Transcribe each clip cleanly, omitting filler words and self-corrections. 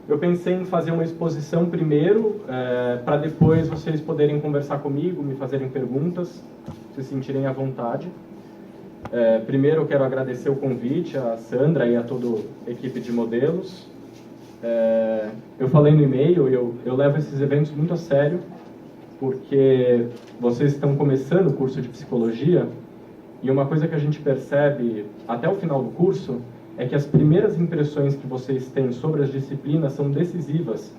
eu pensei em fazer uma exposição primeiro, para depois vocês poderem conversar comigo, me fazerem perguntas, se sentirem à vontade. Primeiro eu quero agradecer o convite a Sandra e a toda a equipe de modelos. Eu falei no e-mail, eu levo esses eventos muito a sério, porque vocês estão começando o curso de psicologia, e uma coisa que a gente percebe até o final do curso é que as primeiras impressões que vocês têm sobre as disciplinas são decisivas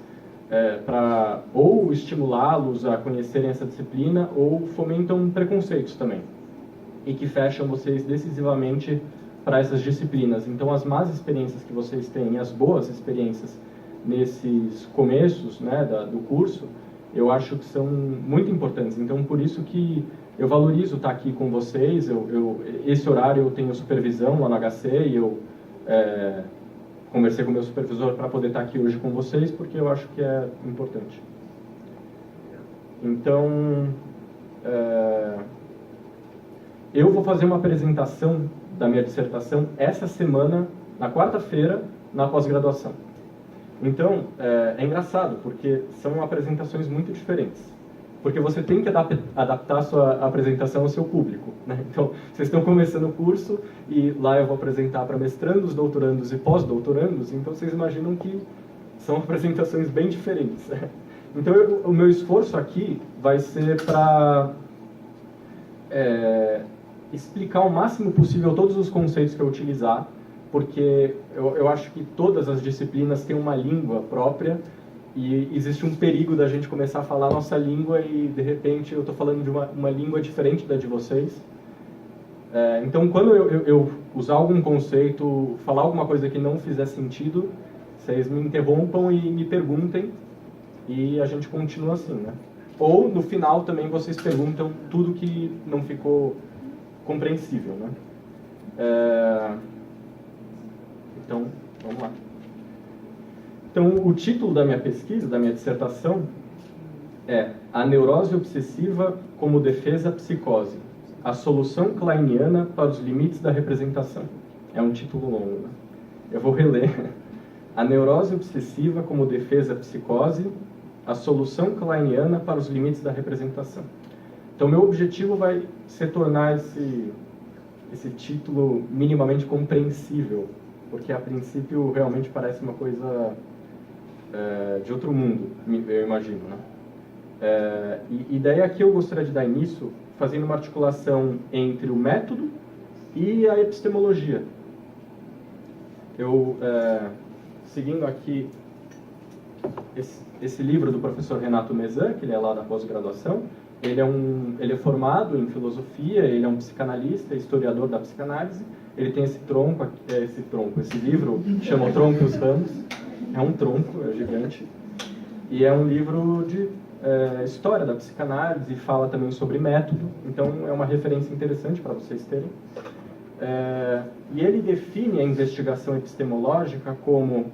para ou estimulá-los a conhecerem essa disciplina ou fomentam preconceitos também, e que fecham vocês decisivamente para essas disciplinas. Então, as más experiências que vocês têm e as boas experiências nesses começos, né, do curso, eu acho que são muito importantes. Então, por isso que eu valorizo estar aqui com vocês. Esse horário eu tenho supervisão lá no HC e eu conversei com o meu supervisor para poder estar aqui hoje com vocês, porque eu acho que é importante. Então, eu vou fazer uma apresentação da minha dissertação essa semana, na quarta-feira, na pós-graduação. Então, é engraçado, porque são apresentações muito diferentes. Porque você tem que adaptar a sua apresentação ao seu público, né? Então, vocês estão começando o curso e lá eu vou apresentar para mestrandos, doutorandos e pós-doutorandos, então vocês imaginam que são apresentações bem diferentes, né? Então, o meu esforço aqui vai ser para explicar o máximo possível todos os conceitos que eu utilizar, porque eu acho que todas as disciplinas têm uma língua própria e existe um perigo da gente começar a falar a nossa língua e, de repente, eu estou falando de uma língua diferente da de vocês. Então, quando eu usar algum conceito, falar alguma coisa que não fizer sentido, vocês me interrompam e me perguntem e a gente continua assim, né? Ou, no final, também vocês perguntam tudo que não ficou compreensível, né? Então, vamos lá. Então, o título da minha pesquisa, da minha dissertação, é A Neurose Obsessiva como Defesa à Psicose, a solução kleiniana para os limites da representação. É um título longo, né? Eu vou reler. A neurose obsessiva como defesa à psicose, a solução kleiniana para os limites da representação. Então, meu objetivo vai ser tornar esse título minimamente compreensível, porque a princípio realmente parece uma coisa de outro mundo, eu imagino, né? E daí aqui eu gostaria de dar início fazendo uma articulação entre o método e a epistemologia. Seguindo aqui esse livro do professor Renato Mezan, que ele é lá da pós-graduação, ele é formado em filosofia, ele é um psicanalista, historiador da psicanálise. Ele tem esse livro chama O Tronco e os Ramos. É um tronco, é gigante. E é um livro de história da psicanálise e fala também sobre método. Então, é uma referência interessante para vocês terem. E ele define a investigação epistemológica como...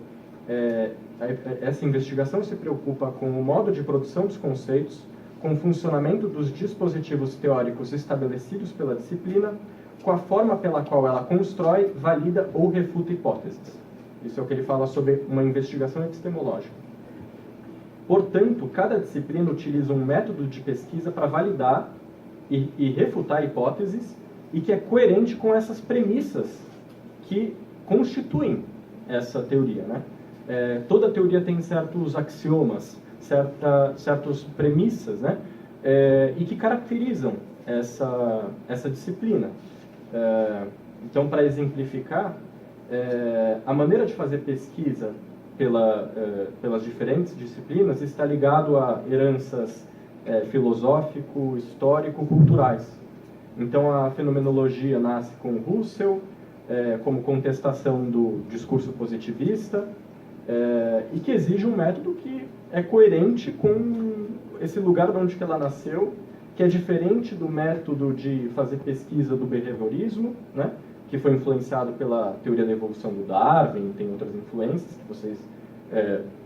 essa investigação se preocupa com o modo de produção dos conceitos, com o funcionamento dos dispositivos teóricos estabelecidos pela disciplina, com a forma pela qual ela constrói, valida ou refuta hipóteses. Isso é o que ele fala sobre uma investigação epistemológica. Portanto, cada disciplina utiliza um método de pesquisa para validar e refutar hipóteses e que é coerente com essas premissas que constituem essa teoria, né? Toda teoria tem certos axiomas, certas premissas, né? E que caracterizam essa disciplina. Então, para exemplificar, a maneira de fazer pesquisa pelas diferentes disciplinas está ligado a heranças filosófico, histórico, culturais. Então, a fenomenologia nasce com Russell, como contestação do discurso positivista, e que exige um método que é coerente com esse lugar de onde que ela nasceu, que é diferente do método de fazer pesquisa do behaviorismo, né, que foi influenciado pela teoria da evolução do Darwin, tem outras influências que vocês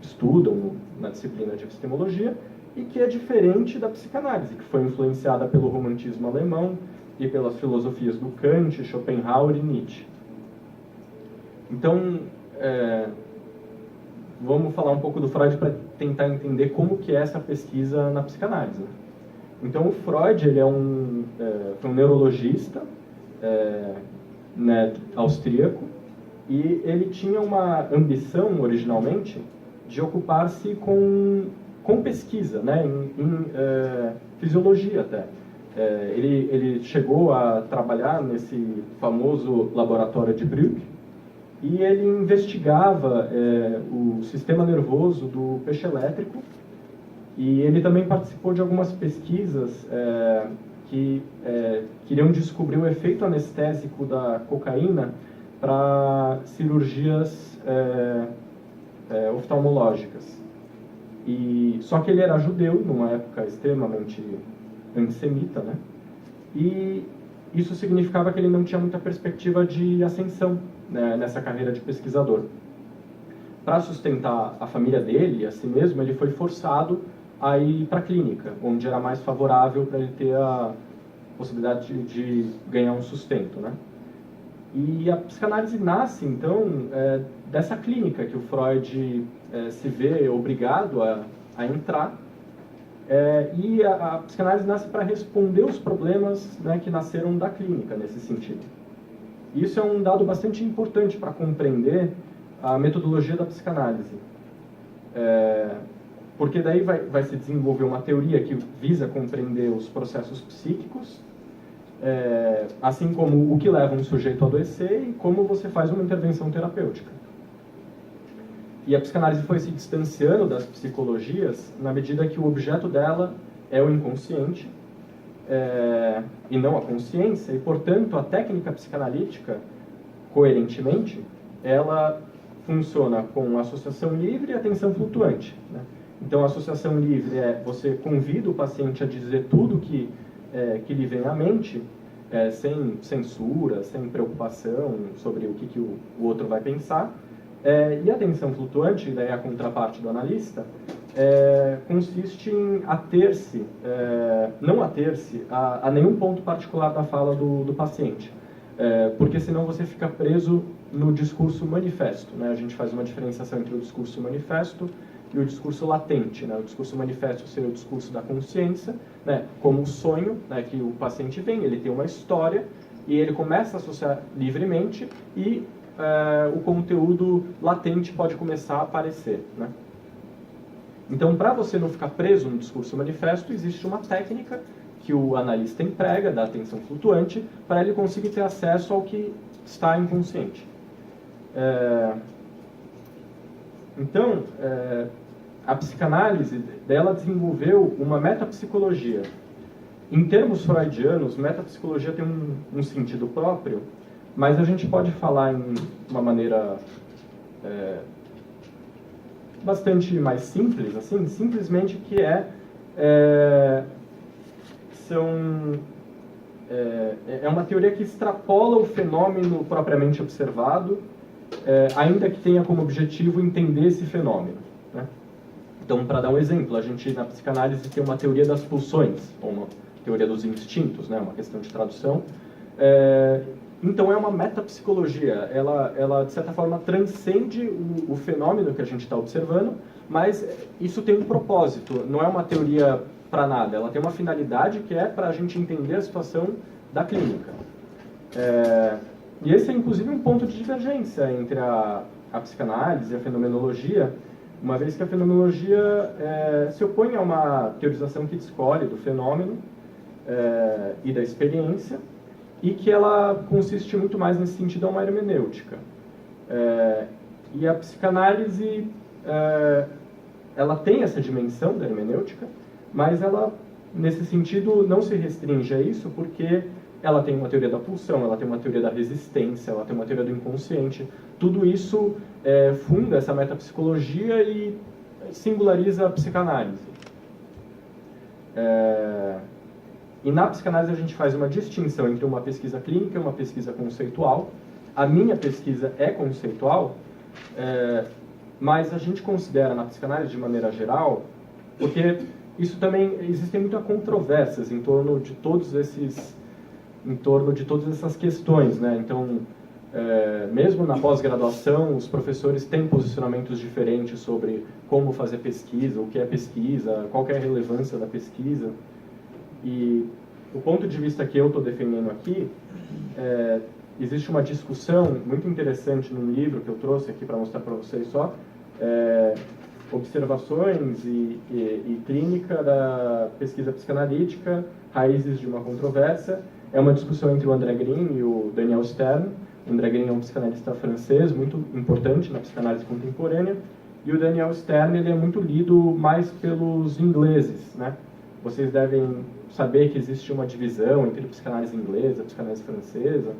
estudam na disciplina de epistemologia, e que é diferente da psicanálise, que foi influenciada pelo romantismo alemão e pelas filosofias do Kant, Schopenhauer e Nietzsche. Então, vamos falar um pouco do Freud para tentar entender como que é essa pesquisa na psicanálise. Então, o Freud ele foi um neurologista né, austríaco, e ele tinha uma ambição, originalmente, de ocupar-se com pesquisa, né, em fisiologia até. Ele chegou a trabalhar nesse famoso laboratório de Brugge, e ele investigava o sistema nervoso do peixe elétrico, e ele também participou de algumas pesquisas que queriam descobrir o efeito anestésico da cocaína para cirurgias oftalmológicas. Só que ele era judeu, numa época extremamente antissemita, né? E isso significava que ele não tinha muita perspectiva de ascensão, né, nessa carreira de pesquisador. Para sustentar a família dele e a si mesmo, ele foi forçado a ir para a clínica, onde era mais favorável para ele ter a possibilidade de ganhar um sustento, né? E a psicanálise nasce, então, dessa clínica que o Freud se vê obrigado a entrar, e a psicanálise nasce para responder os problemas, né, que nasceram da clínica, nesse sentido. Isso é um dado bastante importante para compreender a metodologia da psicanálise. Porque daí vai se desenvolver uma teoria que visa compreender os processos psíquicos, assim como o que leva um sujeito a adoecer e como você faz uma intervenção terapêutica. E a psicanálise foi se distanciando das psicologias na medida que o objeto dela é o inconsciente, e não a consciência, e, portanto, a técnica psicanalítica, coerentemente, ela funciona com associação livre e atenção flutuante, né? Então, a associação livre você convida o paciente a dizer tudo que lhe vem à mente, sem censura, sem preocupação sobre o que o outro vai pensar. E a atenção flutuante, daí a contraparte do analista, consiste em não ater-se a nenhum ponto particular da fala do paciente, porque senão você fica preso no discurso manifesto, né? A gente faz uma diferenciação entre o discurso manifesto e o discurso latente, né? O discurso manifesto seria o discurso da consciência, né? Como o sonho, né? Que o paciente vem, ele tem uma história e ele começa a associar livremente e o conteúdo latente pode começar a aparecer, né? Então, para você não ficar preso no discurso manifesto, existe uma técnica que o analista emprega, da atenção flutuante, para ele conseguir ter acesso ao que está inconsciente. Então, a psicanálise dela desenvolveu uma metapsicologia. Em termos freudianos, metapsicologia tem um sentido próprio, mas a gente pode falar em uma maneira bastante mais simples, assim, simplesmente que é uma teoria que extrapola o fenômeno propriamente observado, ainda que tenha como objetivo entender esse fenômeno, né? Então, para dar um exemplo, a gente na psicanálise tem uma teoria das pulsões, ou uma teoria dos instintos, né? Uma questão de tradução. Então, é uma metapsicologia, ela de certa forma transcende o fenômeno que a gente está observando, mas isso tem um propósito, não é uma teoria para nada, ela tem uma finalidade que é para a gente entender a situação da clínica. E esse é inclusive um ponto de divergência entre a psicanálise e a fenomenologia, uma vez que a fenomenologia se opõe a uma teorização que escolhe do fenômeno e da experiência, e que ela consiste muito mais nesse sentido a uma hermenêutica. E a psicanálise ela tem essa dimensão da hermenêutica, mas ela, nesse sentido, não se restringe a isso, porque ela tem uma teoria da pulsão, ela tem uma teoria da resistência, ela tem uma teoria do inconsciente. Tudo isso funda essa metapsicologia e singulariza a psicanálise. E na psicanálise a gente faz uma distinção entre uma pesquisa clínica e uma pesquisa conceitual. A minha pesquisa é conceitual, mas a gente considera na psicanálise de maneira geral, porque isso também existem muitas controvérsias em torno de todas essas questões, né? Então, mesmo na pós-graduação, os professores têm posicionamentos diferentes sobre como fazer pesquisa, o que é pesquisa, qual que é a relevância da pesquisa. E o ponto de vista que eu estou defendendo aqui, existe uma discussão muito interessante num livro que eu trouxe aqui para mostrar para vocês só, Observações e Clínica da Pesquisa Psicanalítica, Raízes de uma Controvérsia. É uma discussão entre o André Green e o Daniel Stern. O André Green é um psicanalista francês, muito importante na psicanálise contemporânea, e o Daniel Stern ele é muito lido mais pelos ingleses, né? Vocês devem saber que existe uma divisão entre a psicanálise inglesa e a psicanálise francesa,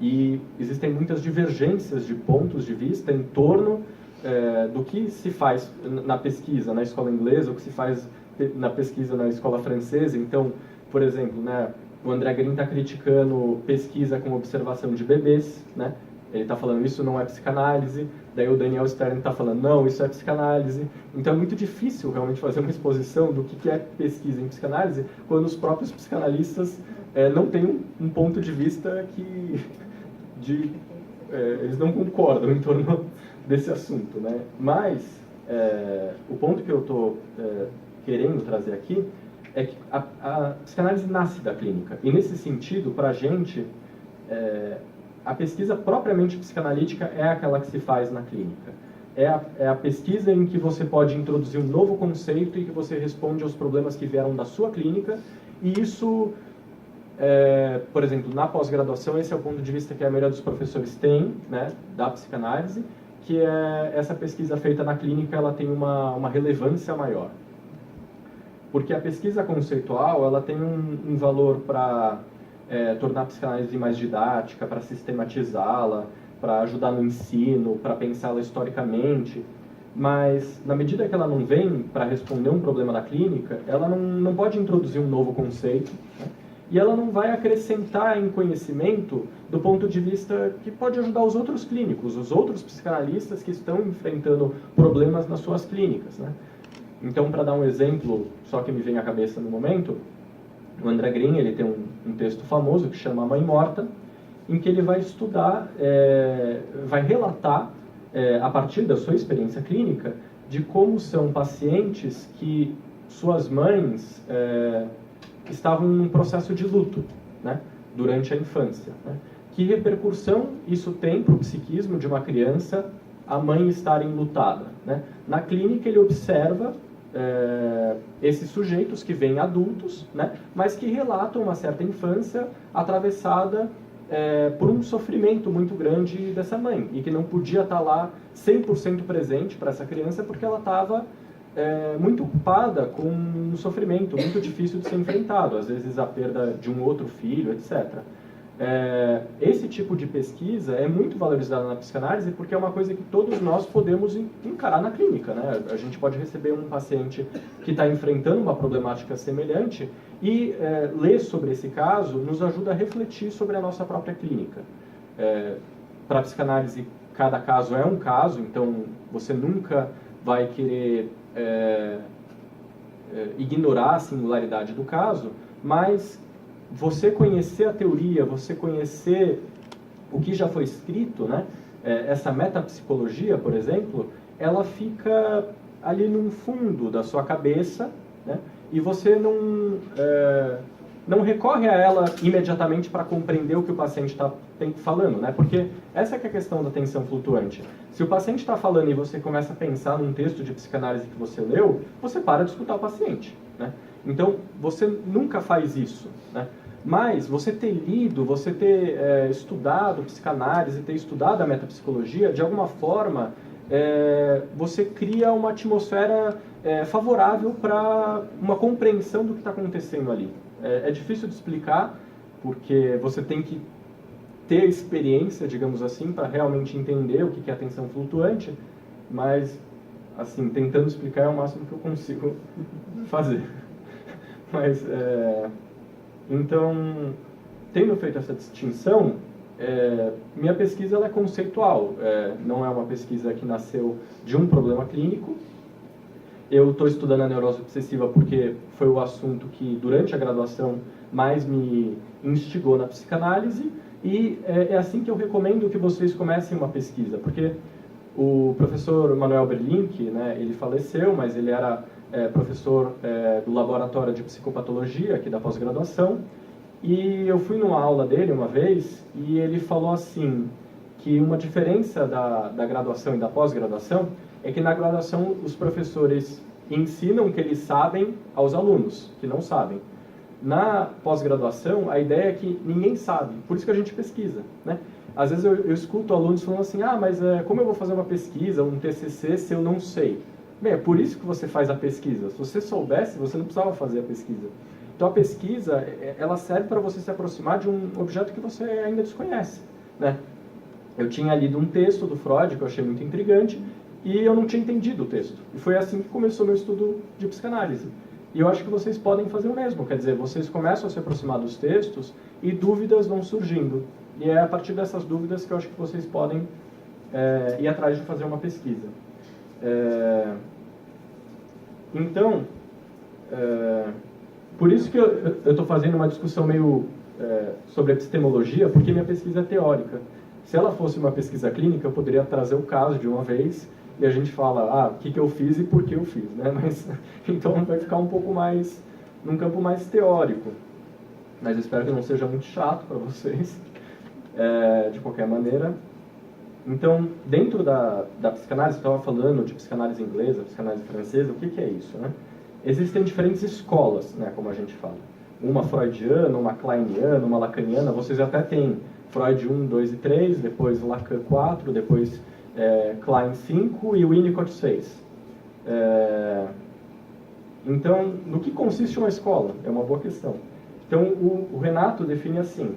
e existem muitas divergências de pontos de vista em torno do que se faz na pesquisa na escola inglesa, o que se faz na pesquisa na escola francesa. Então, por exemplo, né, o André Green está criticando pesquisa com observação de bebês, né? Ele está falando isso não é psicanálise, daí o Daniel Stern está falando não, isso é psicanálise. Então é muito difícil realmente fazer uma exposição do que é pesquisa em psicanálise quando os próprios psicanalistas não têm um ponto de vista que eles não concordam em torno desse assunto, né? Mas o ponto que eu estou querendo trazer aqui é que a psicanálise nasce da clínica. E nesse sentido, para a gente, a pesquisa propriamente psicanalítica é aquela que se faz na clínica. É a pesquisa em que você pode introduzir um novo conceito e que você responde aos problemas que vieram da sua clínica. E isso, por exemplo, na pós-graduação, esse é o ponto de vista que a maioria dos professores tem, né, da psicanálise, que essa pesquisa feita na clínica ela tem uma relevância maior. Porque a pesquisa conceitual ela tem um valor para tornar a psicanálise mais didática, para sistematizá-la, para ajudar no ensino, para pensá-la historicamente, mas na medida que ela não vem para responder um problema da clínica, ela não pode introduzir um novo conceito, né? E ela não vai acrescentar em conhecimento do ponto de vista que pode ajudar os outros clínicos, os outros psicanalistas que estão enfrentando problemas nas suas clínicas, né? Então, para dar um exemplo, só que me vem à cabeça no momento, o André Green ele tem um texto famoso que chama A Mãe Morta, em que ele vai estudar, vai relatar, a partir da sua experiência clínica, de como são pacientes que suas mães estavam num processo de luto, né, durante a infância, né? Que repercussão isso tem para o psiquismo de uma criança, a mãe estar enlutada, né? Na clínica ele observa esses sujeitos que vêm adultos, né, mas que relatam uma certa infância atravessada por um sofrimento muito grande dessa mãe e que não podia estar lá 100% presente para essa criança porque ela estava muito ocupada com um sofrimento muito difícil de ser enfrentado, às vezes a perda de um outro filho, etc. Esse tipo de pesquisa é muito valorizada na psicanálise porque é uma coisa que todos nós podemos encarar na clínica, né? A gente pode receber um paciente que está enfrentando uma problemática semelhante e ler sobre esse caso nos ajuda a refletir sobre a nossa própria clínica. Para a psicanálise, cada caso é um caso, então você nunca vai querer ignorar a singularidade do caso, mas você conhecer a teoria, você conhecer o que já foi escrito, né? Essa metapsicologia, por exemplo, ela fica ali no fundo da sua cabeça, né? E você não recorre a ela imediatamente para compreender o que o paciente está falando, né? Porque essa que é a questão da atenção flutuante. Se o paciente está falando e você começa a pensar num texto de psicanálise que você leu, você para de escutar o paciente, né? Então, você nunca faz isso, né? Mas você ter lido, você ter estudado psicanálise, ter estudado a metapsicologia, de alguma forma, você cria uma atmosfera favorável para uma compreensão do que está acontecendo ali. É difícil de explicar, porque você tem que ter experiência, digamos assim, para realmente entender o que é atenção flutuante, mas, assim, tentando explicar é o máximo que eu consigo fazer. Mas, então, tendo feito essa distinção, minha pesquisa ela é conceitual, não é uma pesquisa que nasceu de um problema clínico. Eu estou estudando a neurose obsessiva porque foi o assunto que, durante a graduação, mais me instigou na psicanálise, E é assim que eu recomendo que vocês comecem uma pesquisa, porque o professor Manuel Berlink, né, ele faleceu, mas ele era professor do Laboratório de Psicopatologia aqui da pós-graduação, e eu fui numa aula dele uma vez, e ele falou assim, que uma diferença da graduação e da pós-graduação é que na graduação os professores ensinam o que eles sabem aos alunos, que não sabem. Na pós-graduação, a ideia é que ninguém sabe, por isso que a gente pesquisa, né? Às vezes eu escuto alunos falando assim, mas como eu vou fazer uma pesquisa, um TCC, se eu não sei? Bem, é por isso que você faz a pesquisa. Se você soubesse, você não precisava fazer a pesquisa. Então a pesquisa, ela serve para você se aproximar de um objeto que você ainda desconhece, né? Eu tinha lido um texto do Freud que eu achei muito intrigante e eu não tinha entendido o texto. E foi assim que começou meu estudo de psicanálise. E eu acho que vocês podem fazer o mesmo, quer dizer, vocês começam a se aproximar dos textos e dúvidas vão surgindo. E é a partir dessas dúvidas que eu acho que vocês podem ir atrás de fazer uma pesquisa. Então, por isso que eu estou fazendo uma discussão meio sobre epistemologia, porque minha pesquisa é teórica. Se ela fosse uma pesquisa clínica, eu poderia trazer o caso de uma vez e a gente fala, o que eu fiz e por que eu fiz, né? Mas, então vai ficar um pouco mais, num campo mais teórico. Mas eu espero que não seja muito chato para vocês, de qualquer maneira. Então, dentro da psicanálise, eu estava falando de psicanálise inglesa, psicanálise francesa, o que é isso, né? Existem diferentes escolas, né, como a gente fala. Uma freudiana, uma kleiniana, uma lacaniana, vocês até têm Freud 1, 2 e 3, depois Lacan 4, depois Klein 5 e Winnicott 6. Então, no que consiste uma escola? É uma boa questão. Então, o Renato define assim: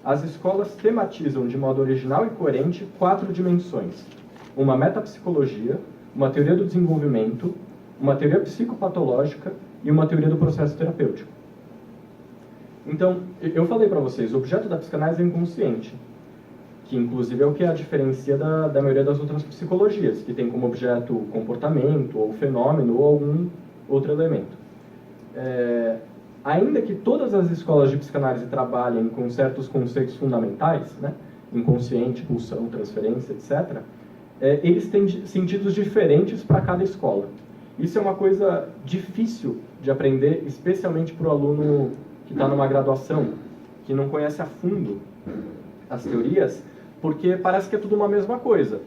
as escolas tematizam de modo original e coerente 4 dimensões. Uma metapsicologia, uma teoria do desenvolvimento, uma teoria psicopatológica e uma teoria do processo terapêutico. Então, eu falei para vocês, o objeto da psicanálise é inconsciente, que inclusive é o que a diferencia da maioria das outras psicologias, que tem como objeto o comportamento, ou fenômeno, ou algum outro elemento. Ainda que todas as escolas de psicanálise trabalhem com certos conceitos fundamentais, né, inconsciente, pulsão, transferência, etc., eles têm sentidos diferentes para cada escola. Isso é uma coisa difícil de aprender, especialmente para o aluno que está numa graduação, que não conhece a fundo as teorias, porque parece que é tudo uma mesma coisa.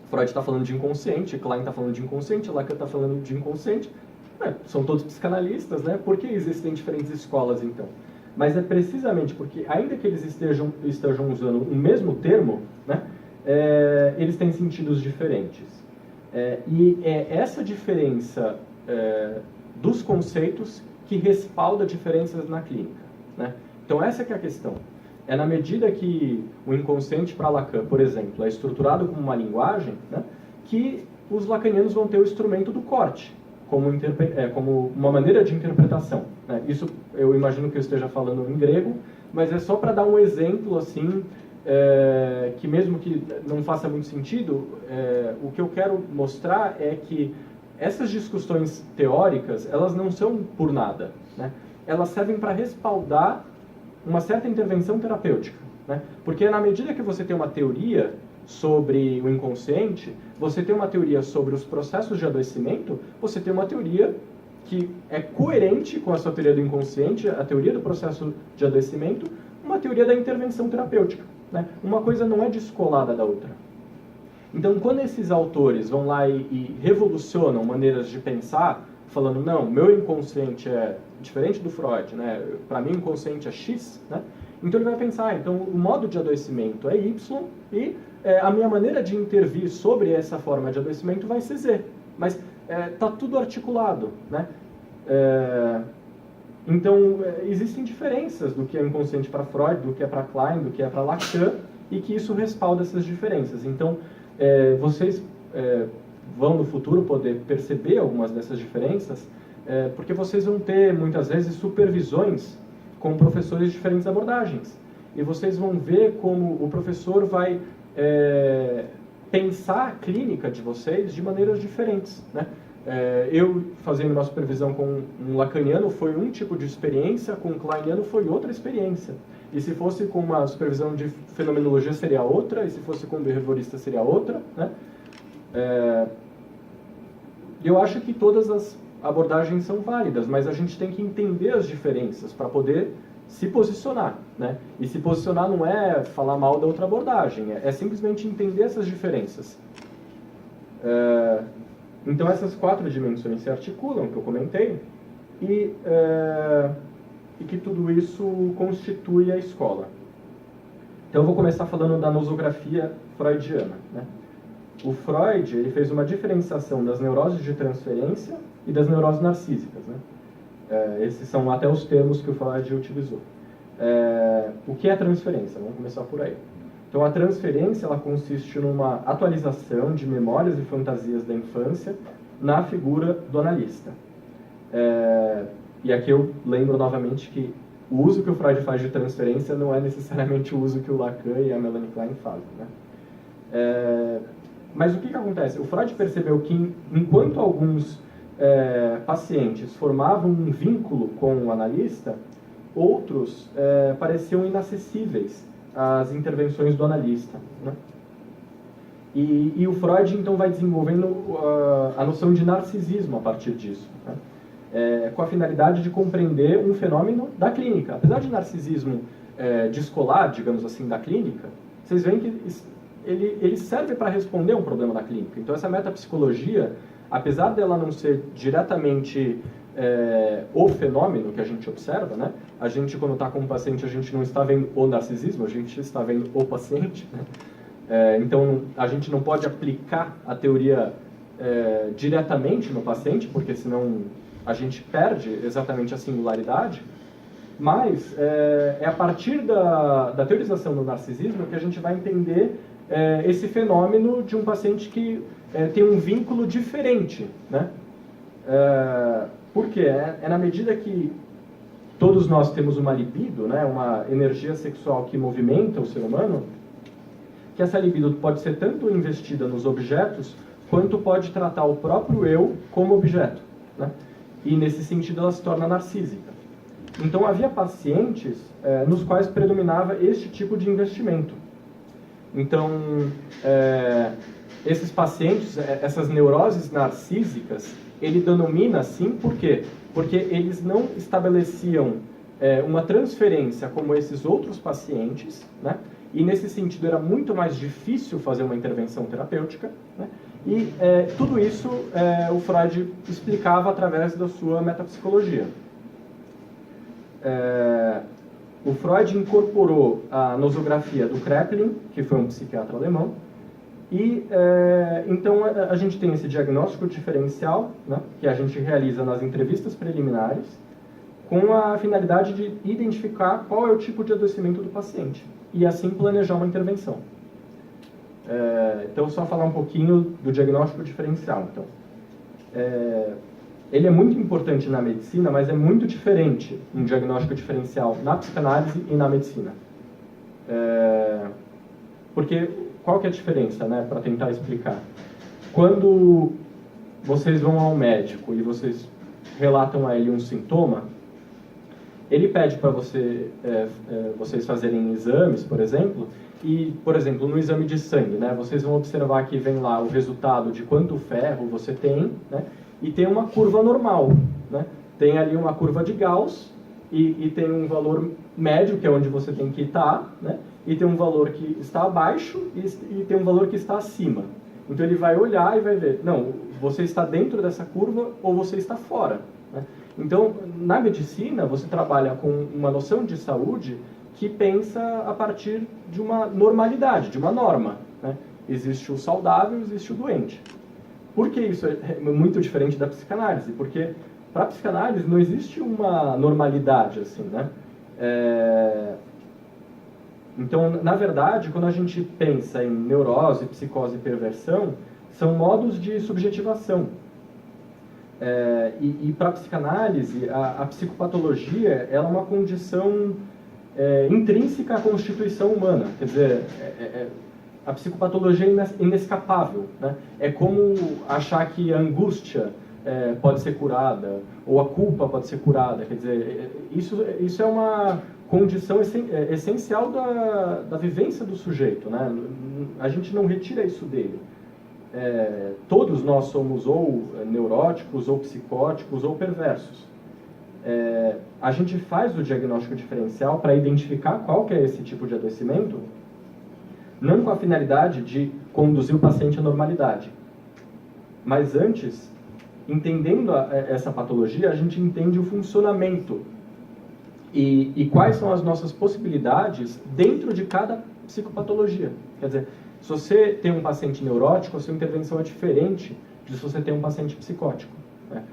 Freud está falando de inconsciente, Klein está falando de inconsciente, Lacan está falando de inconsciente. São todos psicanalistas, né? Por que existem diferentes escolas, então? Mas é precisamente porque, ainda que eles estejam usando o mesmo termo, né, eles têm sentidos diferentes. E é essa diferença dos conceitos que respalda diferenças na clínica, né? Então, essa que é a questão. É na medida que o inconsciente para Lacan, por exemplo, é estruturado como uma linguagem, né, que os lacanianos vão ter o instrumento do corte como uma maneira de interpretação, né? Isso eu imagino que eu esteja falando em grego, mas é só para dar um exemplo assim, que mesmo que não faça muito sentido, o que eu quero mostrar é que essas discussões teóricas, elas não são por nada, né? Elas servem para respaldar uma certa intervenção terapêutica, né? Porque na medida que você tem uma teoria sobre o inconsciente, você tem uma teoria sobre os processos de adoecimento, você tem uma teoria que é coerente com a sua teoria do inconsciente, a teoria do processo de adoecimento, uma teoria da intervenção terapêutica, né? Uma coisa não é descolada da outra. Então, quando esses autores vão lá e revolucionam maneiras de pensar, falando, não, meu inconsciente é diferente do Freud, né? Para mim o inconsciente é X, né? Então ele vai pensar, então o modo de adoecimento é Y e a minha maneira de intervir sobre essa forma de adoecimento vai ser Z. Mas está tudo articulado, né? Então existem diferenças do que é inconsciente para Freud, do que é para Klein, do que é para Lacan, e que isso respalda essas diferenças. Então vocês vão no futuro poder perceber algumas dessas diferenças, porque vocês vão ter muitas vezes supervisões com professores de diferentes abordagens. E vocês vão ver como o professor vai pensar a clínica de vocês de maneiras diferentes, né? Eu fazendo uma supervisão com um lacaniano foi um tipo de experiência, com um kleiniano foi outra experiência. e se fosse com uma supervisão de fenomenologia seria outra, e se fosse com um behaviorista seria outra, né? Eu acho que todas as abordagens são válidas, mas a gente tem que entender as diferenças para poder se posicionar, né? E se posicionar não é falar mal da outra abordagem, é simplesmente entender essas diferenças. Então essas 4 dimensões se articulam, que eu comentei, e que tudo isso constitui a escola. Então eu vou começar falando da nosografia freudiana, né? O Freud ele fez uma diferenciação das neuroses de transferência e das neuroses narcísicas, né? Esses são até os termos que o Freud utilizou. O que é transferência? Vamos começar por aí. Então, a transferência ela consiste numa atualização de memórias e fantasias da infância na figura do analista. E aqui eu lembro novamente que o uso que o Freud faz de transferência não é necessariamente o uso que o Lacan e a Melanie Klein fazem, né? Mas o que acontece? O Freud percebeu que, enquanto alguns pacientes formavam um vínculo com o analista, outros pareciam inacessíveis às intervenções do analista, né? E o Freud, então, vai desenvolvendo a noção de narcisismo a partir disso, né? Com a finalidade de compreender um fenômeno da clínica. Apesar de narcisismo descolar, digamos assim, da clínica, vocês veem que ele serve para responder um problema da clínica. Então, essa metapsicologia, apesar dela não ser diretamente o fenômeno que a gente observa, né? A gente, quando está com um paciente, a gente não está vendo o narcisismo, a gente está vendo o paciente, né? Então, a gente não pode aplicar a teoria diretamente no paciente, porque senão a gente perde exatamente a singularidade, mas é a partir da teorização do narcisismo que a gente vai entender esse fenômeno de um paciente que tem um vínculo diferente, né? Por quê? É na medida que todos nós temos uma libido, né, uma energia sexual que movimenta o ser humano, que essa libido pode ser tanto investida nos objetos, quanto pode tratar o próprio eu como objeto, né? E nesse sentido ela se torna narcísica. Então havia pacientes nos quais predominava este tipo de investimento. Então, esses pacientes, essas neuroses narcísicas, ele denomina assim por quê? Porque eles não estabeleciam uma transferência como esses outros pacientes, né? E nesse sentido era muito mais difícil fazer uma intervenção terapêutica, né? E tudo isso o Freud explicava através da sua metapsicologia. O Freud incorporou a nosografia do Kraepelin, que foi um psiquiatra alemão, e então a gente tem esse diagnóstico diferencial, né, que a gente realiza nas entrevistas preliminares, com a finalidade de identificar qual é o tipo de adoecimento do paciente, e assim planejar uma intervenção. Então, só falar um pouquinho do diagnóstico diferencial. Então, ele é muito importante na medicina, mas é muito diferente um diagnóstico diferencial na psicanálise e na medicina. Porque qual que é a diferença, né, para tentar explicar? Quando vocês vão ao médico e vocês relatam a ele um sintoma, ele pede para vocês fazerem exames, por exemplo, e, por exemplo, no exame de sangue, né, vocês vão observar que vem lá o resultado de quanto ferro você tem, né, e tem uma curva normal, né? Tem ali uma curva de Gauss e tem um valor médio, que é onde você tem que estar, né? E tem um valor que está abaixo e tem um valor que está acima. Então ele vai olhar e vai ver, não, você está dentro dessa curva ou você está fora, né? Então, na medicina, você trabalha com uma noção de saúde que pensa a partir de uma normalidade, de uma norma, né? Existe o saudável, existe o doente. Por que isso é muito diferente da psicanálise? Porque para a psicanálise não existe uma normalidade, assim, né? Então, na verdade, quando a gente pensa em neurose, psicose e perversão, são modos de subjetivação. E para a psicanálise, a psicopatologia ela é uma condição intrínseca à constituição humana. Quer dizer, a psicopatologia é inescapável, né? É como achar que a angústia pode ser curada, ou a culpa pode ser curada. Quer dizer, isso é uma condição essencial da vivência do sujeito, né? A gente não retira isso dele. Todos nós somos ou neuróticos, ou psicóticos, ou perversos. A gente faz o diagnóstico diferencial para identificar qual que é esse tipo de adoecimento, não com a finalidade de conduzir o paciente à normalidade. Mas antes, entendendo essa patologia, a gente entende o funcionamento e quais são as nossas possibilidades dentro de cada psicopatologia. Quer dizer, se você tem um paciente neurótico, a sua intervenção é diferente de se você tem um paciente psicótico, né?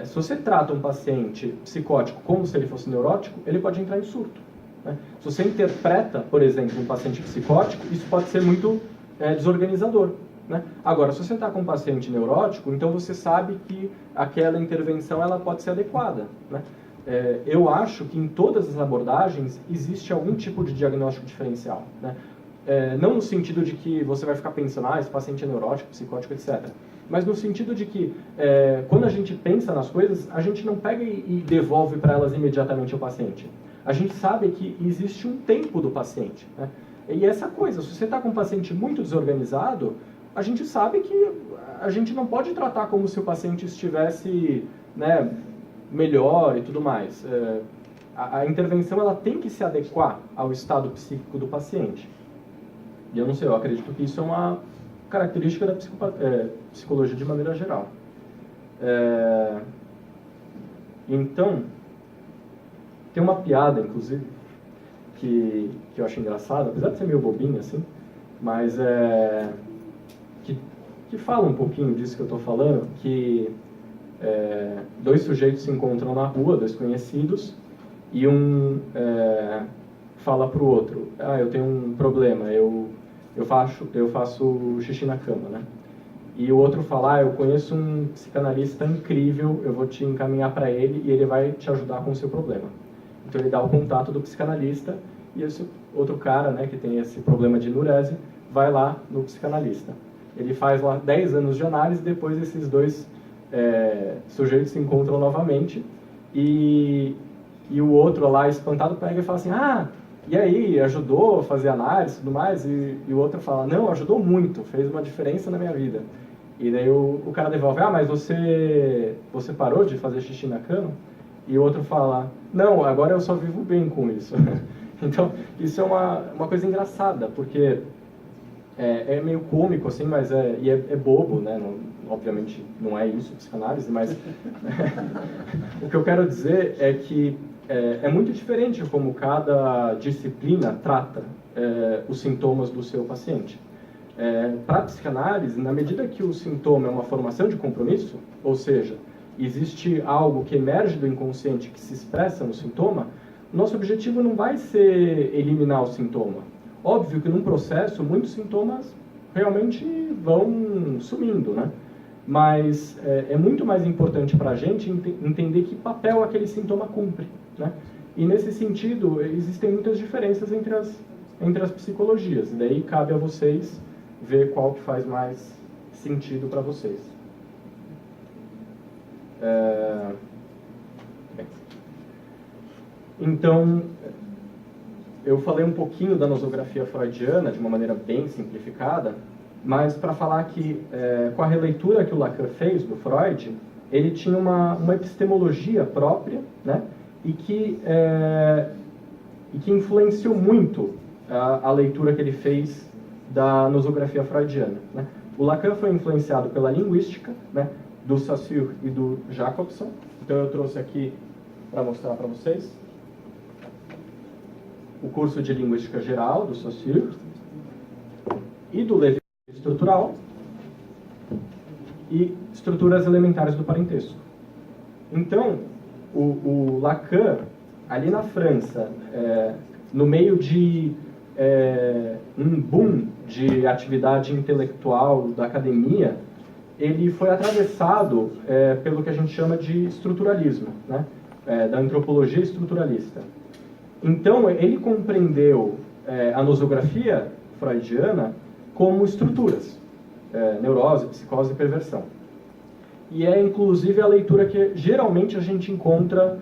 Se você trata um paciente psicótico como se ele fosse neurótico, ele pode entrar em surto, né? Se você interpreta, por exemplo, um paciente psicótico, isso pode ser muito desorganizador, né? Agora, se você está com um paciente neurótico, então você sabe que aquela intervenção ela pode ser adequada, né? Eu acho que em todas as abordagens existe algum tipo de diagnóstico diferencial, né? Não no sentido de que você vai ficar pensando, esse paciente é neurótico, psicótico, etc. Mas no sentido de que, quando a gente pensa nas coisas, a gente não pega e devolve para elas imediatamente ao paciente. A gente sabe que existe um tempo do paciente, né? E essa coisa, se você está com um paciente muito desorganizado, a gente sabe que a gente não pode tratar como se o paciente estivesse, né, melhor e tudo mais. A intervenção ela tem que se adequar ao estado psíquico do paciente. E eu não sei, eu acredito que isso é uma característica da psicologia de maneira geral. Então, tem uma piada, inclusive, que eu acho engraçada, apesar de ser meio bobinha, assim, mas que fala um pouquinho disso que eu estou falando, que dois sujeitos se encontram na rua, dois conhecidos, e um fala para o outro, eu tenho um problema, eu faço xixi na cama, né? E o outro fala, eu conheço um psicanalista incrível, eu vou te encaminhar para ele e ele vai te ajudar com o seu problema. Então ele dá o contato do psicanalista e esse outro cara, né, que tem esse problema de enurese, vai lá no psicanalista. Ele faz lá 10 anos de análise, depois esses dois sujeitos se encontram novamente e o outro lá, espantado, pega e fala assim, e aí, ajudou a fazer análise e tudo mais? E o outro fala, não, ajudou muito, fez uma diferença na minha vida. E daí o cara devolve, mas você parou de fazer xixi na cama? E o outro fala, não, agora eu só vivo bem com isso. Então, isso é uma coisa engraçada, porque é meio cômico, assim, mas é bobo, né? Obviamente não é isso, psicanálise, mas o que eu quero dizer é que é muito diferente como cada disciplina trata os sintomas do seu paciente. Para a psicanálise, na medida que o sintoma é uma formação de compromisso, ou seja, existe algo que emerge do inconsciente que se expressa no sintoma, nosso objetivo não vai ser eliminar o sintoma. Óbvio que num processo muitos sintomas realmente vão sumindo, né? Mas é muito mais importante para a gente entender que papel aquele sintoma cumpre, né? E nesse sentido, existem muitas diferenças entre as psicologias. E daí cabe a vocês ver qual que faz mais sentido para vocês. Então, eu falei um pouquinho da nosografia freudiana de uma maneira bem simplificada, mas para falar que, com a releitura que o Lacan fez do Freud, ele tinha uma epistemologia própria, né? E que influenciou muito a leitura que ele fez da nosografia freudiana, né? O Lacan foi influenciado pela linguística, né, do Saussure e do Jacobson. Então eu trouxe aqui para mostrar para vocês o curso de linguística geral do Saussure e do Levi estrutural e estruturas elementares do parentesco. Então, o Lacan, ali na França, no meio de um boom de atividade intelectual da academia, ele foi atravessado pelo que a gente chama de estruturalismo, né? Da antropologia estruturalista. Então, ele compreendeu a nosografia freudiana como estruturas, neurose, psicose e perversão. E é, inclusive, a leitura que geralmente a gente encontra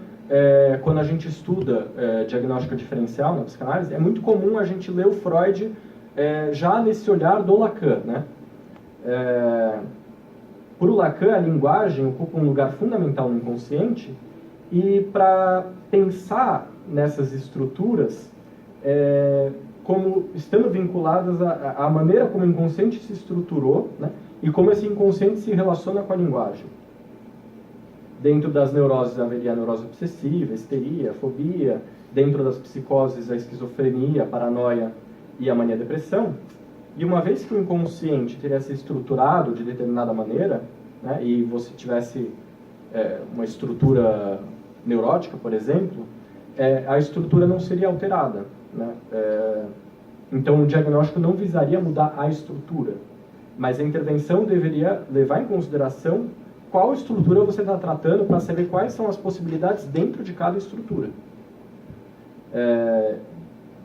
quando a gente estuda diagnóstica diferencial na psicanálise, é muito comum a gente ler o Freud já nesse olhar do Lacan, né? Por Lacan, a linguagem ocupa um lugar fundamental no inconsciente, e para pensar nessas estruturas, como estando vinculadas à maneira como o inconsciente se estruturou, né? E como esse inconsciente se relaciona com a linguagem. Dentro das neuroses haveria a neurose obsessiva, a histeria, a fobia. Dentro das psicoses, a esquizofrenia, a paranoia e a mania-depressão. E uma vez que o inconsciente teria se estruturado de determinada maneira, né, e você tivesse uma estrutura neurótica, por exemplo, a estrutura não seria alterada, né? Então, o diagnóstico não visaria mudar a estrutura, mas a intervenção deveria levar em consideração qual estrutura você está tratando para saber quais são as possibilidades dentro de cada estrutura.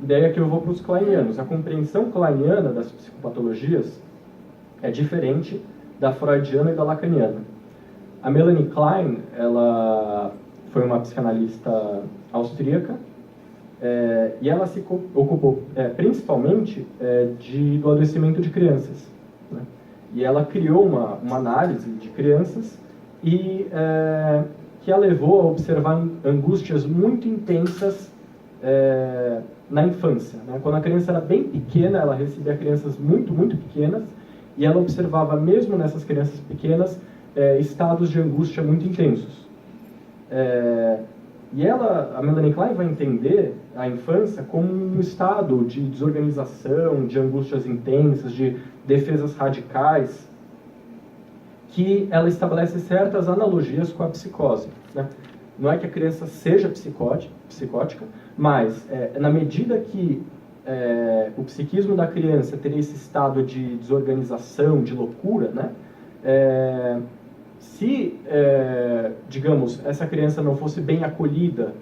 Daí aqui eu vou para os kleinianos. A compreensão kleiniana das psicopatologias é diferente da freudiana e da lacaniana. A Melanie Klein, ela foi uma psicanalista austríaca, e ela se ocupou principalmente do adoecimento de crianças, né? E ela criou uma análise de crianças e que a levou a observar angústias muito intensas na infância, né? Quando a criança era bem pequena, ela recebia crianças muito, muito pequenas, e ela observava mesmo nessas crianças pequenas estados de angústia muito intensos. E a Melanie Klein vai entender a infância como um estado de desorganização, de angústias intensas, de defesas radicais, que ela estabelece certas analogias com a psicose, né? Não é que a criança seja psicótica, mas na medida que o psiquismo da criança teria esse estado de desorganização, de loucura, né? Se, digamos, essa criança não fosse bem acolhida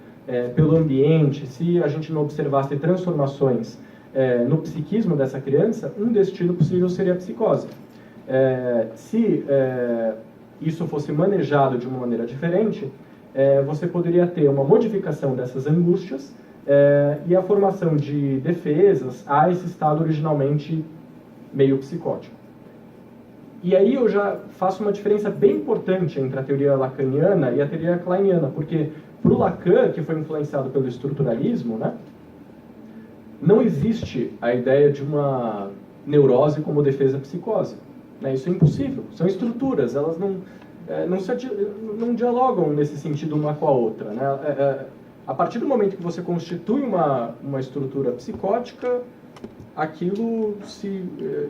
pelo ambiente, se a gente não observasse transformações no psiquismo dessa criança, um destino possível seria a psicose. Se isso fosse manejado de uma maneira diferente, você poderia ter uma modificação dessas angústias e a formação de defesas a esse estado originalmente meio psicótico. E aí eu já faço uma diferença bem importante entre a teoria lacaniana e a teoria kleiniana, porque para o Lacan, que foi influenciado pelo estruturalismo, né, não existe a ideia de uma neurose como defesa à psicose, né? Isso é impossível. São estruturas, elas não dialogam nesse sentido uma com a outra, né? A partir do momento que você constitui uma estrutura psicótica, aquilo se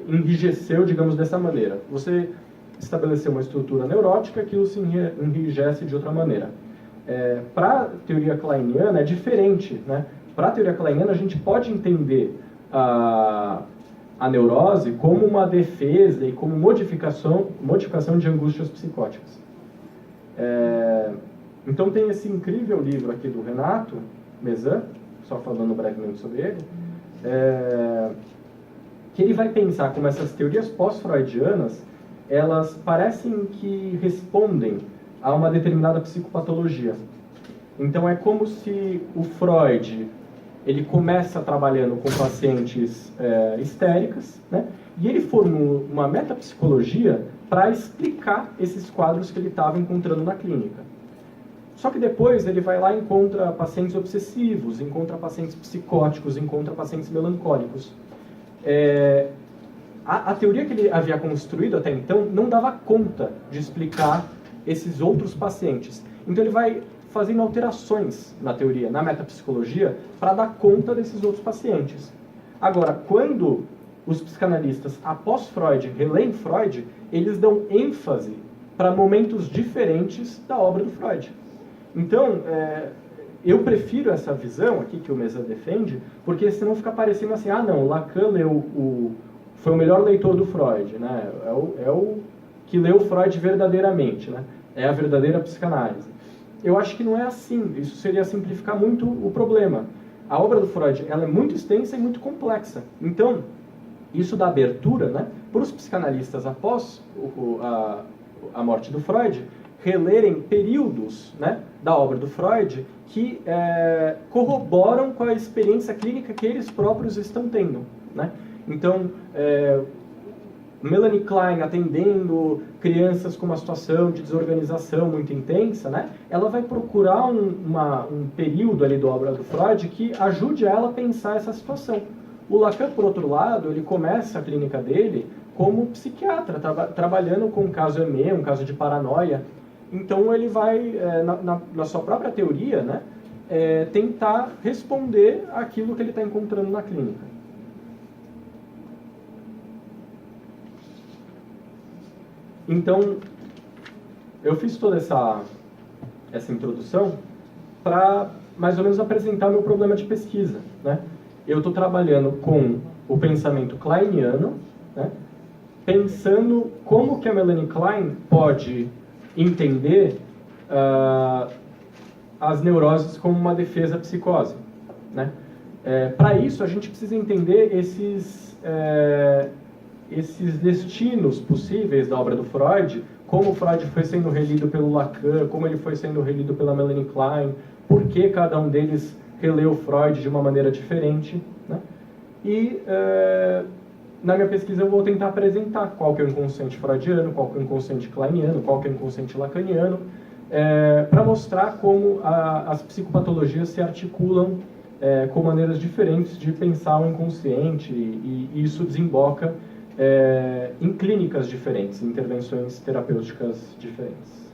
enrijeceu, digamos, dessa maneira. Você estabeleceu uma estrutura neurótica, aquilo se enrijece de outra maneira. Para a teoria kleiniana é diferente, né? Para a teoria kleiniana a gente pode entender a neurose como uma defesa e como modificação de angústias psicóticas. Então tem esse incrível livro aqui do Renato Mezan, só falando brevemente sobre ele, que ele vai pensar como essas teorias pós-freudianas, elas parecem que respondem a uma determinada psicopatologia. Então é como se o Freud, ele começa trabalhando com pacientes histéricas, né? E ele formou uma metapsicologia para explicar esses quadros que ele estava encontrando na clínica. Só que depois ele vai lá e encontra pacientes obsessivos, encontra pacientes psicóticos, encontra pacientes melancólicos. A teoria que ele havia construído até então não dava conta de explicar esses outros pacientes. Então ele vai fazendo alterações na teoria, na metapsicologia, para dar conta desses outros pacientes. Agora, quando os psicanalistas, após Freud, releem Freud, eles dão ênfase para momentos diferentes da obra do Freud. Então, eu prefiro essa visão aqui que o Mezan defende, porque senão fica parecendo assim, não, Lacan foi o melhor leitor do Freud, né? É o que leu Freud verdadeiramente, né? É a verdadeira psicanálise. Eu acho que não é assim, isso seria simplificar muito o problema. A obra do Freud, ela é muito extensa e muito complexa. Então, isso dá abertura, né, para os psicanalistas após a morte do Freud, relerem períodos, né, da obra do Freud que corroboram com a experiência clínica que eles próprios estão tendo, né? Então, Melanie Klein atendendo crianças com uma situação de desorganização muito intensa, né? Ela vai procurar um período ali da obra do Freud que ajude ela a pensar essa situação. O Lacan, por outro lado, ele começa a clínica dele como psiquiatra, trabalhando com um caso EME, um caso de paranoia. Então ele vai, na sua própria teoria, né, tentar responder aquilo que ele está encontrando na clínica. Então, eu fiz toda essa introdução para, mais ou menos, apresentar meu problema de pesquisa, né? Eu estou trabalhando com o pensamento kleiniano, né? Pensando como que a Melanie Klein pode entender as neuroses como uma defesa à psicose, né? Para isso, a gente precisa entender esses destinos possíveis da obra do Freud, como o Freud foi sendo relido pelo Lacan, como ele foi sendo relido pela Melanie Klein, por que cada um deles releu Freud de uma maneira diferente, né? E na minha pesquisa eu vou tentar apresentar qual que é o inconsciente freudiano, qual que é o inconsciente kleiniano, qual que é o inconsciente lacaniano, para mostrar como as psicopatologias se articulam com maneiras diferentes de pensar o inconsciente, e isso desemboca em clínicas diferentes, intervenções terapêuticas diferentes.